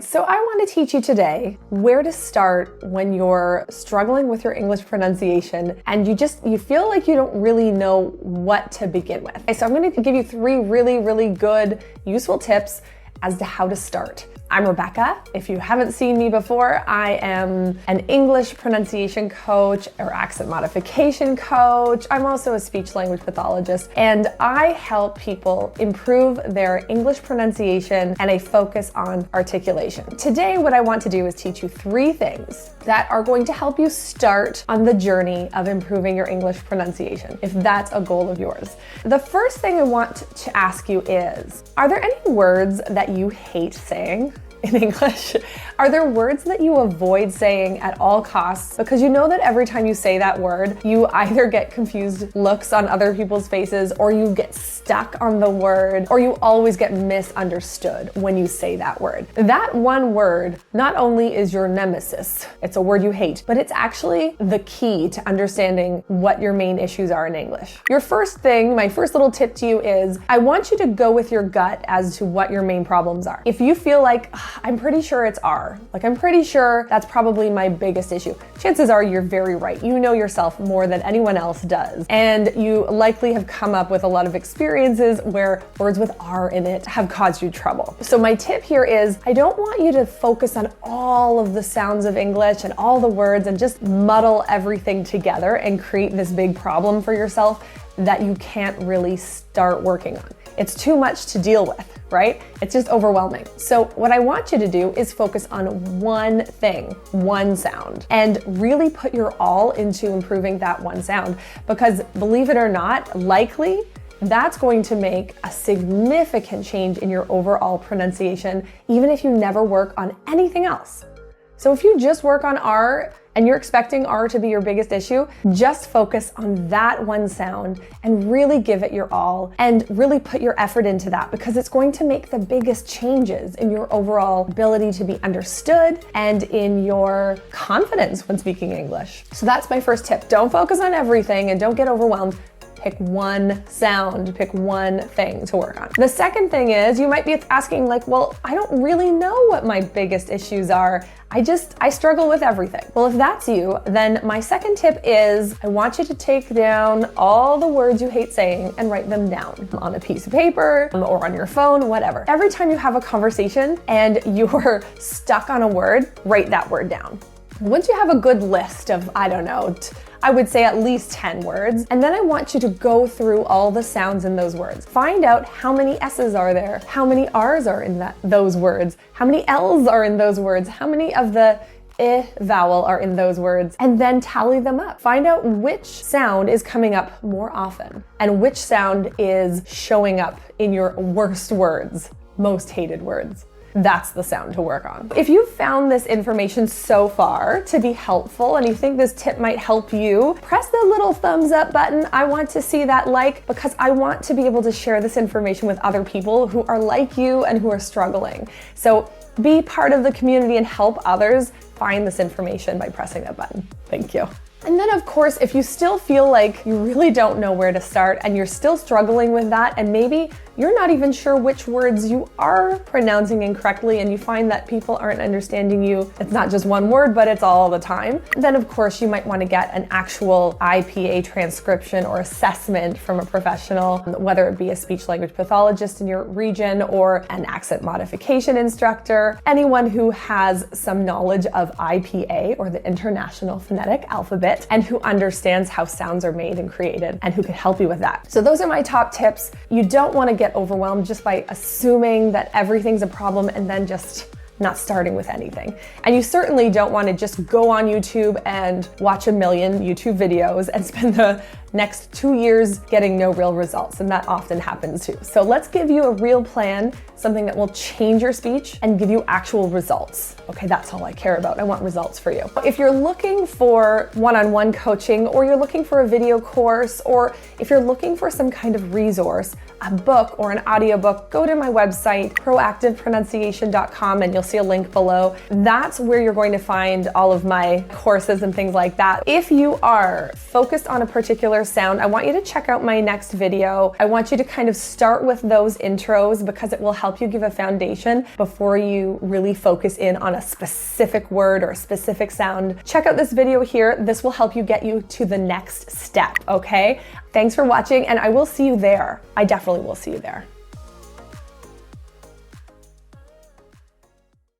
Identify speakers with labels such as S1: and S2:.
S1: So I want to teach you today where to start when you're struggling with your English pronunciation and you feel like you don't really know what to begin with. Okay, so I'm going to give you 3 really good, useful tips as to how to start. I'm Rebecca. If you haven't seen me before, I am an English pronunciation coach or accent modification coach. I'm also a speech language pathologist, and I help people improve their English pronunciation and a focus on articulation. Today, what I want to do is teach you 3 things that are going to help you start on the journey of improving your English pronunciation, if that's a goal of yours. The first thing I want to ask you is, are there any words that you hate saying in English? Are there words that you avoid saying at all costs because you know that every time you say that word, you either get confused looks on other people's faces, or you get stuck on the word, or you always get misunderstood when you say that word? That one word not only is your nemesis, it's a word you hate, but it's actually the key to understanding what your main issues are in English. My first little tip to you is, I want you to go with your gut as to what your main problems are. If you feel like, I'm pretty sure it's R. I'm pretty sure that's probably my biggest issue. Chances are you're very right. You know yourself more than anyone else does. And you likely have come up with a lot of experiences where words with R in it have caused you trouble. So my tip here is, I don't want you to focus on all of the sounds of English and all the words and just muddle everything together and create this big problem for yourself that you can't really start working on. It's too much to deal with, right? It's just overwhelming. So what I want you to do is focus on one thing, one sound, and really put your all into improving that one sound. Because believe it or not, likely that's going to make a significant change in your overall pronunciation, even if you never work on anything else. So if you just work on R and you're expecting R to be your biggest issue, just focus on that one sound and really give it your all and really put your effort into that, because it's going to make the biggest changes in your overall ability to be understood and in your confidence when speaking English. So that's my first tip. Don't focus on everything and don't get overwhelmed. Pick one sound, pick one thing to work on. The second thing is, you might be asking well, I don't really know what my biggest issues are. I struggle with everything. Well, if that's you, then my second tip is, I want you to take down all the words you hate saying and write them down on a piece of paper or on your phone, whatever. Every time you have a conversation and you're stuck on a word, write that word down. Once you have a good list of, I would say at least 10 words, and then I want you to go through all the sounds in those words. Find out how many S's are there, how many R's are in those words, how many L's are in those words, how many of the vowel are in those words, and then tally them up. Find out which sound is coming up more often and which sound is showing up in your worst words, most hated words. That's the sound to work on. If you've found this information so far to be helpful and you think this tip might help you, press the little thumbs up button. I want to see that because I want to be able to share this information with other people who are like you and who are struggling. So be part of the community and help others find this information by pressing that button. Thank you. And then of course, if you still feel like you really don't know where to start and you're still struggling with that, and maybe you're not even sure which words you are pronouncing incorrectly and you find that people aren't understanding you, it's not just one word, but it's all the time, then of course you might want to get an actual IPA transcription or assessment from a professional, whether it be a speech language pathologist in your region or an accent modification instructor, anyone who has some knowledge of IPA or the International Phonetic Alphabet and who understands how sounds are made and created and who can help you with that. So those are my top tips. You don't want to get overwhelmed just by assuming that everything's a problem and then just not starting with anything. And you certainly don't want to just go on YouTube and watch a million YouTube videos and spend the next 2 years getting no real results, and that often happens too. So let's give you a real plan, something that will change your speech and give you actual results. Okay, that's all I care about. I want results for you. If you're looking for one-on-one coaching, or you're looking for a video course, or if you're looking for some kind of resource, a book or an audiobook, go to my website, proactivepronunciation.com, and you'll see a link below. That's where you're going to find all of my courses and things like that. If you are focused on a particular sound, I want you to check out my next video. I want you to kind of start with those intros because it will help you give a foundation before you really focus in on a specific word or a specific sound. Check out this video here. This will help you get you to the next step, okay? Thanks for watching, and I will see you there. I definitely will see you there.